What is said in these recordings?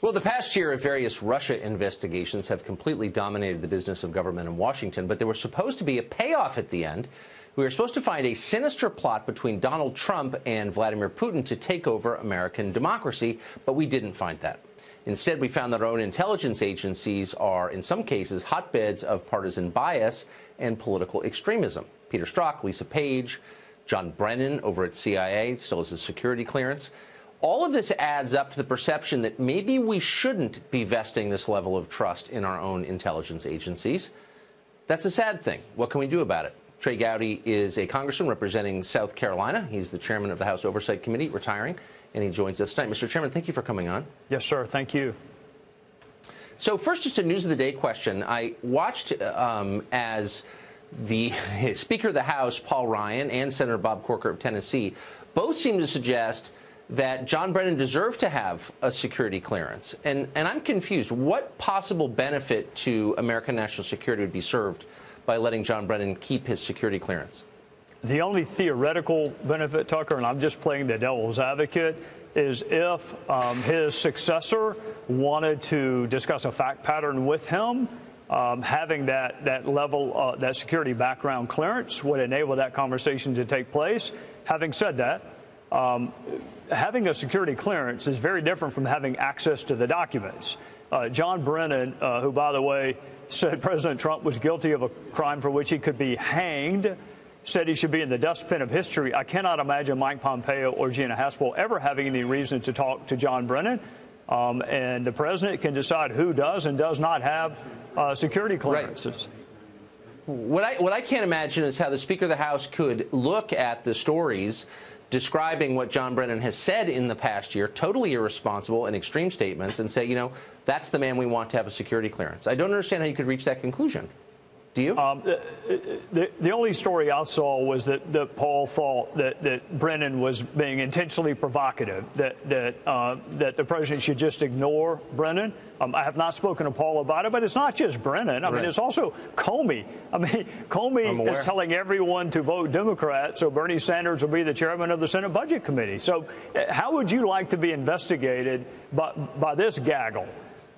Well, the past year of various Russia investigations have completely dominated the business of government in Washington, but there was supposed to be a payoff at the end. We were supposed to find a sinister plot between Donald Trump and Vladimir Putin to take over American democracy, but we didn't find that. Instead, we found that our own intelligence agencies are, in some cases, hotbeds of partisan bias and political extremism. Peter Strzok, Lisa Page, John Brennan over at CIA still has a security clearance. All of this adds up to the perception that maybe we shouldn't be vesting this level of trust in our own intelligence agencies. That's a sad thing. What can we do about it? Trey Gowdy is a congressman representing South Carolina. He's the chairman of the House Oversight Committee, retiring, and he joins us tonight. Mr. Chairman, thank you for coming on. Yes, sir. Thank you. So first, just a News of the Day question. I watched as the Speaker of the House, Paul Ryan, and Senator Bob Corker of Tennessee both seem to suggest that John Brennan deserved to have a security clearance. And I'm confused. What possible benefit to American national security would be served by letting John Brennan keep his security clearance? The only theoretical benefit, Tucker, and I'm just playing the devil's advocate, is if his successor wanted to discuss a fact pattern with him, having that level, that security background clearance would enable that conversation to take place. Having said that, having a security clearance is very different from having access to the documents. John Brennan, who, by the way, said President Trump was guilty of a crime for which he could be hanged, said he should be in the dustbin of history. I cannot imagine Mike Pompeo or Gina Haspel ever having any reason to talk to John Brennan. And the president can decide who does and does not have security clearances. Right. What I can't imagine is how the Speaker of the House could look at the stories describing what John Brennan has said in the past year, totally irresponsible and extreme statements, and say, you know, that's the man we want to have a security clearance. I don't understand how you could reach that conclusion. Do you? The only story I saw was that Paul thought that Brennan was being intentionally provocative, that the president should just ignore Brennan. I have not spoken to Paul about it, but it's not just Brennan. I mean, it's also Comey. I mean, Comey is telling everyone to vote Democrat, so Bernie Sanders will be the chairman of the Senate Budget Committee. So how would you like to be investigated by this gaggle?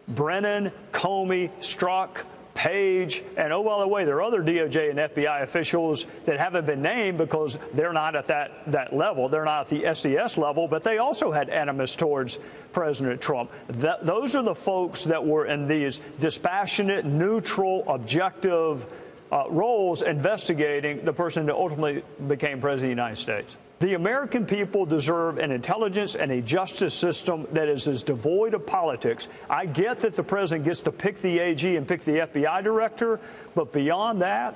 Brennan, Comey, Strzok, Page, and oh, by the way, there are other DOJ and FBI officials that haven't been named because they're not at that level. They're not at the SES level, but they also had animus towards President Trump. Those are the folks that were in these dispassionate, neutral, objective roles investigating the person that ultimately became president of the United States. The American people deserve an intelligence and a justice system that is as devoid of politics. I get that the president gets to pick the AG and pick the FBI director, but beyond that,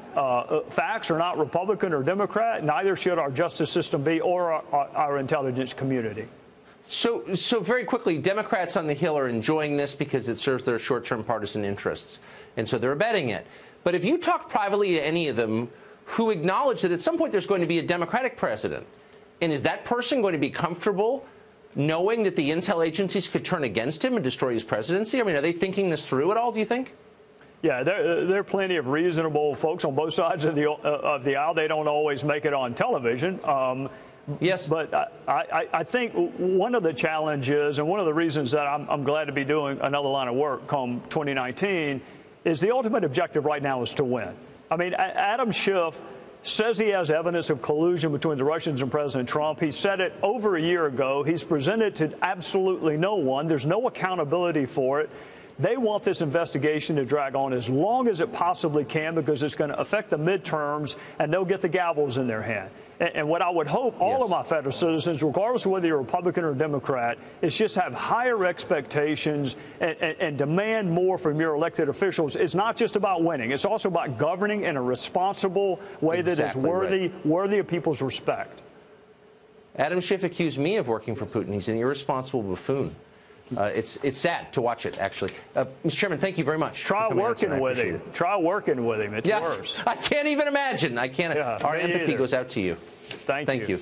facts are not Republican or Democrat. Neither should our justice system be or our intelligence community. So very quickly, Democrats on the Hill are enjoying this because it serves their short-term partisan interests, and so they're abetting it. But if you talk privately to any of them who acknowledge that at some point there's going to be a Democratic president, and is that person going to be comfortable knowing that the intel agencies could turn against him and destroy his presidency? I mean, are they thinking this through at all, do you think? Yeah, there are plenty of reasonable folks on both sides of the aisle. They don't always make it on television. Yes. But I think one of the challenges and one of the reasons that I'm glad to be doing another line of work come 2019 is the ultimate objective right now is to win. I mean, Adam Schiff says he has evidence of collusion between the Russians and President Trump. He said it over a year ago. He's presented to absolutely no one. There's no accountability for it. They want this investigation to drag on as long as it possibly can because it's going to affect the midterms, and they'll get the gavels in their hand. And what I would hope all of my federal citizens, regardless of whether you're Republican or Democrat, is just have higher expectations and demand more from your elected officials. It's not just about winning. It's also about governing in a responsible way that is worthy of people's respect. Adam Schiff accused me of working for Putin. He's an irresponsible buffoon. It's sad to watch it, actually. Mr. Chairman, thank you very much. Try working with him. Try working with him. It's worse. I can't even imagine. I can't. Our empathy goes out to you. Thank you.